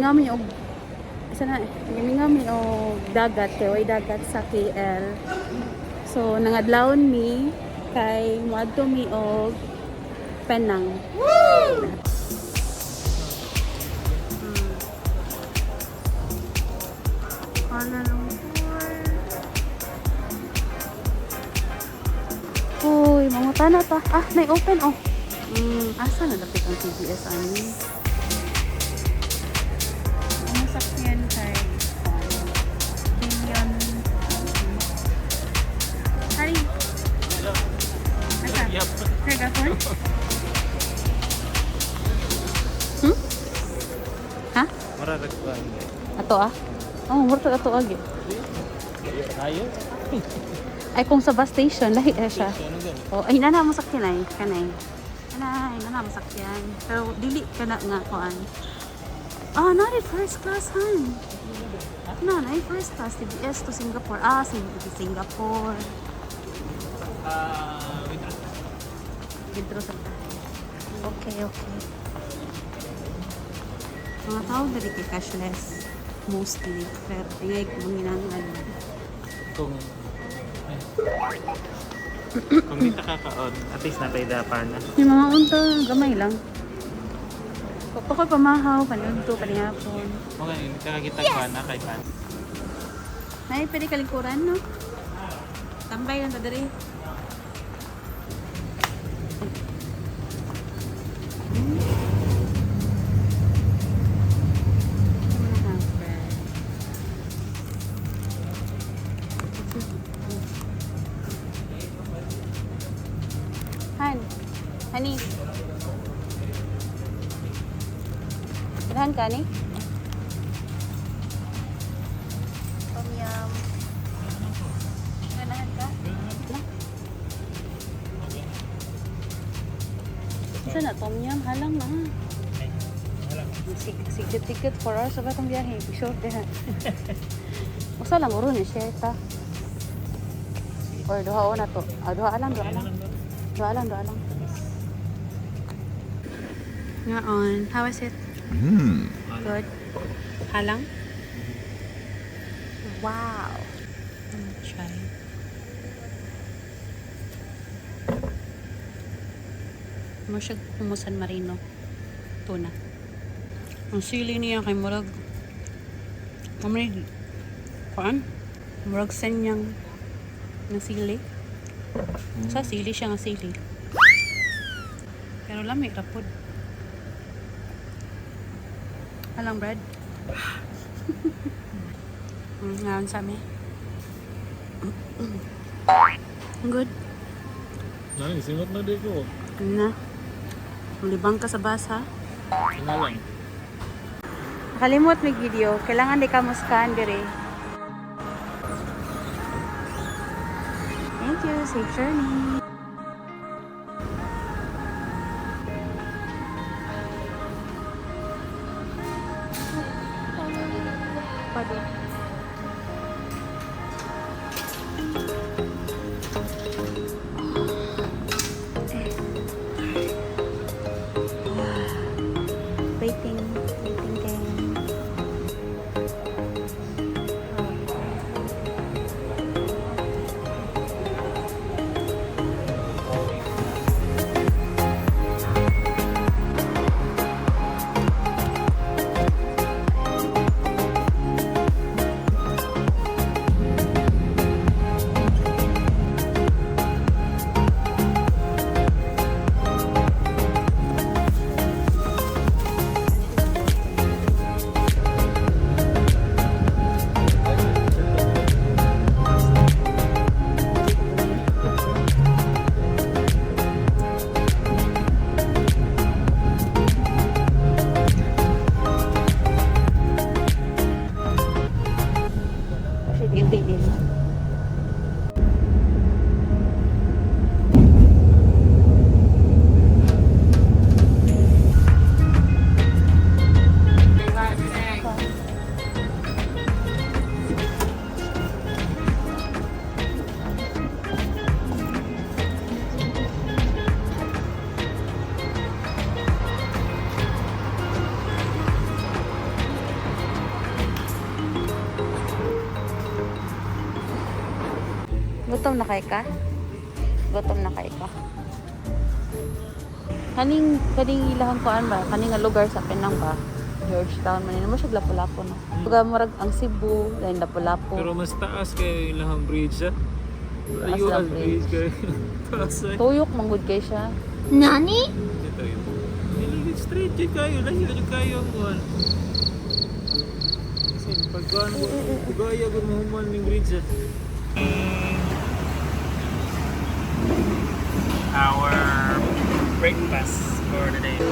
gimingami og isa na gimingami og dagat kay way dagat sa KL. So nangadlawon mi kay moadto mi og Penang. Kuala Lumpur. Uy, mangutana ta. Ah, na-open oh. Asa na dapit ang TBS ani? Ang sakyan kay Billion. Hari. Asa? Yep. Megafon? Ha? Mararagpan. Ato ah? Oh, murtag ato agi. Ayo. Ay kung sa bus station, lahi na siya. Oh, ay nana mo sakyan ay kanay. Nana mo sakyan. Pero dili kana nga kuan. Ah, not at first class han. No, not first class TBS to Singapore. Ah, Singapore. Withdraw sa tayo. Okay. Mga tao dali kay cashless mostly. Pero ingay kung ginangan. Kung di nakakaon, at least natay-dapa na. Yung mga unta, gamay lang. Pakoy pamahaw, panunto, panihapon. Okay, nakakita ko na kay Pan. May pwede kalingkuran, no? Tambay lang ta diri. Honey. Ilahan ka ni? Tom yum. Ilahan ka? Isa na tom yum, halang na. Sige ticket for us sa batong biyahe. Short din ha. Basta lang uro ni share ta. Or duha o na to. Duha lang. Ngaon, how is it? Good. Halang? Wow. Try. Mo siya humusan marino. Tuna. Ang sili niya kay murag. Mamay. Kuan? Murag sanyang ng sili. Sa sili siya nga sili. Pero lamig rapod. Halang bread. Ngayon sa amin. Good. Nang, singot na di ko. Ano na? Malibang ka sa basa. Lang. Nakalimot may video. Kailangan di ka muskan dire. Thank you. Safe journey. Waiting game. Gutom na kay ka? Gutom na kay ka? Kaning ilahang kuan ba? Kaning nga lugar sa Penang ba? Georgetown man mo siya lapu-lapu no. Tuga murag ang Cebu, lain lapu-lapu. Pero mas taas kayo yung lahang bridge ha? Taas Ayun lang ang bridge kayo. Taas ay. Tuyok manggod kay siya. Nani? Ito yun. Niligid straight yun kayo. Lahiyo yun kayo ang kuhan. Kasi pagkuhan mo, tugaya ko mahuman ng bridge ha. Our breakfast for the day. Oh,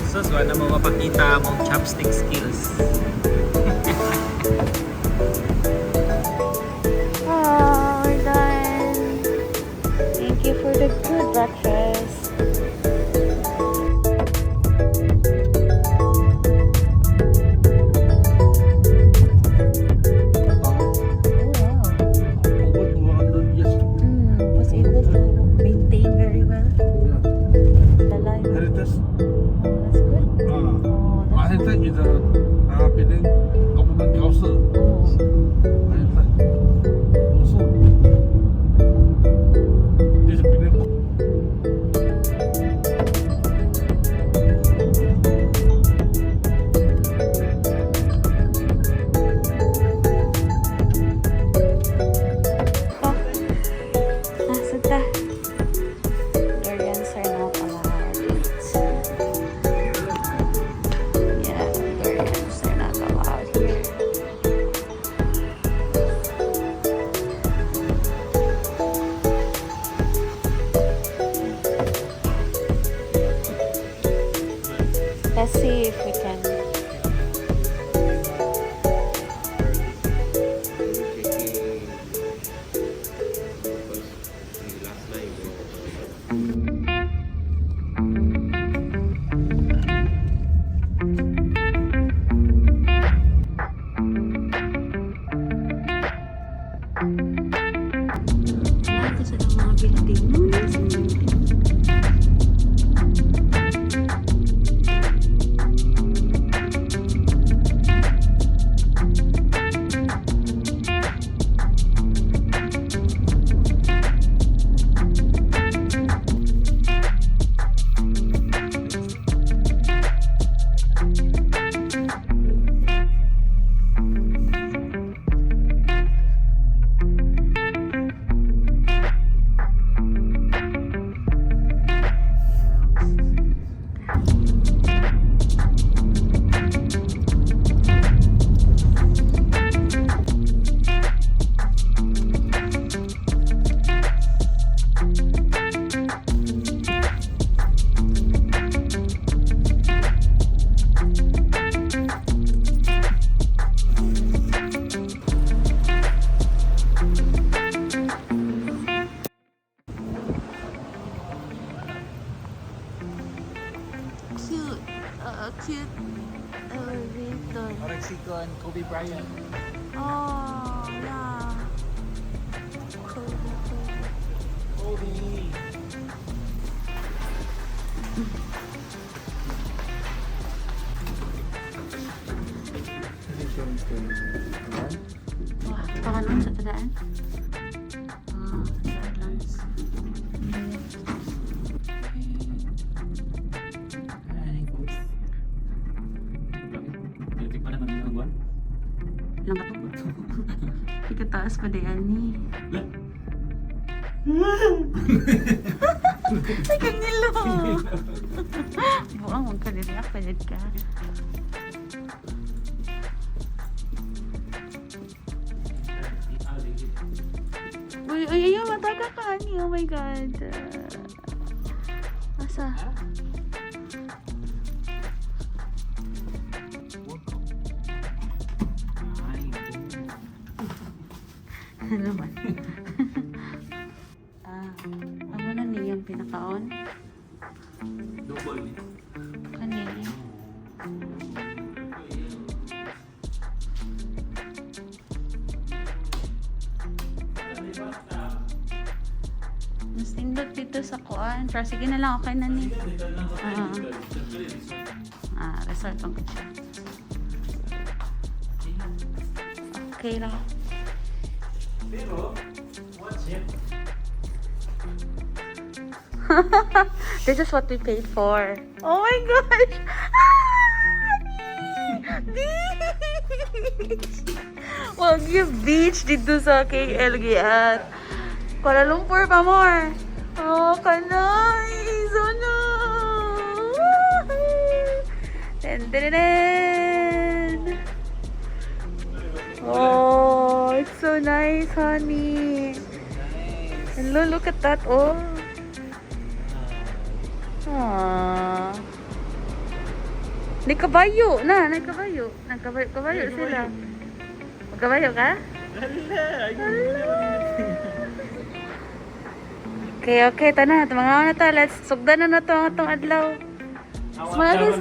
so, na mo mapakita mong chopstick skills. Oh, we're done. Thank you for the good breakfast. Was able to maintain very well. The life. Heritage. That's good. Oh, that's Heritage is a Penang government council. Heritage. Also, this is Penang. Nasaan ta? Durians are not allowed. Yeah, durians are not allowed here. Let's see if we can. Ito sa mga building. Cute elevator. Mexico and Kobe Bryant. Oh, yeah. Kobe. Wah, pangalan sa tadaan? Silence. Lang ka ikataas pa dayan ni. Ay, kanilo! Buang, huwag ka niriyak, palad ka. Uy, ayaw, mataga ka, honey. Oh my God. Asa? Ano naman? Ano na niya yung pinakaon? Double. Kani? kuan. Pero sige na lang, okay na ni. Resort lang ko siya. Okay lang. Pero, what's it? This is what we paid for. Oh my gosh! Beach! Wag yung beach dito sa KL at Kuala Lumpur pa more. Oh, kanay! Sana! Ten. Oh, it's so nice, honey. Hello, look at that. Oh. Aww. May kabayo na, may kabayo. Nagkabayo sila. Magkabayo ka? Okay, tana. Mga na ta. Let's sugdan na to ang atong adlaw. Smile.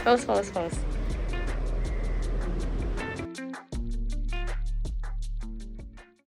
Pause.